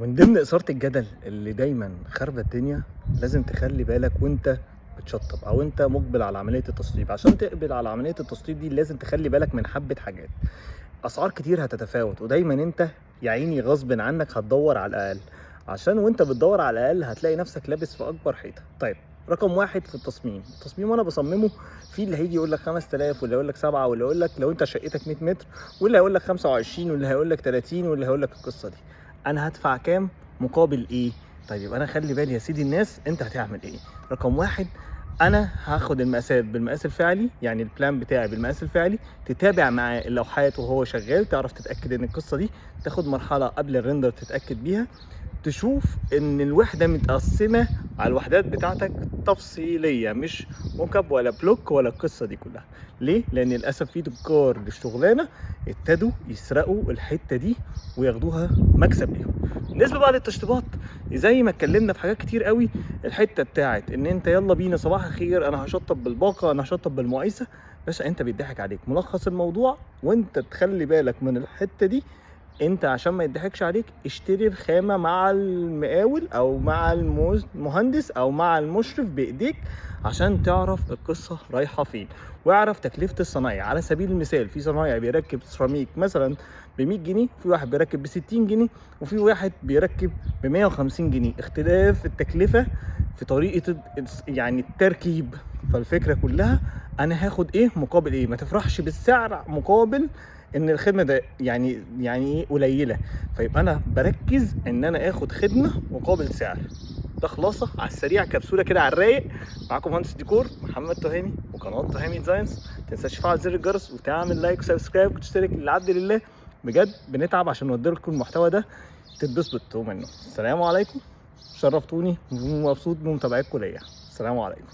من ضمن إثارة الجدل اللي دايما خاربة الدنيا، لازم تخلي بالك وانت بتشطب او انت مقبل على عملية التشطيب. عشان تقبل على عملية التشطيب دي لازم تخلي بالك من حبة حاجات. اسعار كتير هتتفاوت، ودايما انت يا عيني غصب عنك هتدور على الاقل، عشان وانت بتدور على الاقل هتلاقي نفسك لابس في اكبر حيطة. طيب، رقم واحد في التصميم وانا بصممه، في اللي هيجي يقول لك 5000 واللي يقول لك 7 واللي يقول لك لو انت شقتك 100 متر واللي هيقول لك 25 واللي هيقول لك 30 واللي هيقول لك القصة دي. انا هدفع كام مقابل ايه؟ طيب يبقى انا خلي بالي يا سيدي الناس انت هتعمل ايه. رقم واحد، انا هاخد المقاسات بالمقاس الفعلي، يعني البلان بتاعي بالمقاس الفعلي. تتابع معاه اللوحات وهو شغال، تعرف تتاكد ان القصه دي. تاخد مرحله قبل الريندر تتاكد بيها، تشوف ان الوحده متقسمه على الوحدات بتاعتك تفصيليه، مش موكب ولا بلوك ولا القصه دي كلها. ليه؟ لان للاسف في تجار للشغلانه ابتدوا يسرقوا الحته دي وياخدوها مكسب ليهم. بالنسبه بقى للتشطيبات، زي ما اتكلمنا في حاجات كتير قوي، الحته بتاعت ان انت يلا بينا صباح الخير انا هشطب بالباقه، انا هشطب بالمقايسه، باشا انت بيضحك عليك. ملخص الموضوع وانت تخلي بالك من الحته دي، انت عشان ما يضحكش عليك اشتري الخامة مع المقاول او مع المهندس او مع المشرف بايديك، عشان تعرف القصة رايحة فين، واعرف تكلفة الصنايع. على سبيل المثال، في صنايع بيركب سيراميك مثلا ب 100 جنيه، في واحد بيركب ب 60 جنيه، وفي واحد بيركب ب 150 جنيه. اختلاف التكلفة في طريقة يعني التركيب. فالفكرة كلها انا هاخد ايه مقابل ايه. ما تفرحش بالسعر مقابل ان الخدمه ده يعني ايه قليله. فيبقى انا بركز ان انا اخد خدمه مقابل سعر. ده خلاصه على السريع، كبسوله كده على الرايق. معاكم مهندس ديكور محمد تهامي وقناه تهامي ديزاينز. متنساش تفعل زر الجرس وتعمل لايك وسبسكرايب وتشترك للعبد لله. بجد بنتعب عشان نودي لكم المحتوى ده تتبسطوا منه. السلام عليكم، شرفتوني ومبسوط بمتابعتكم ليا. السلام عليكم.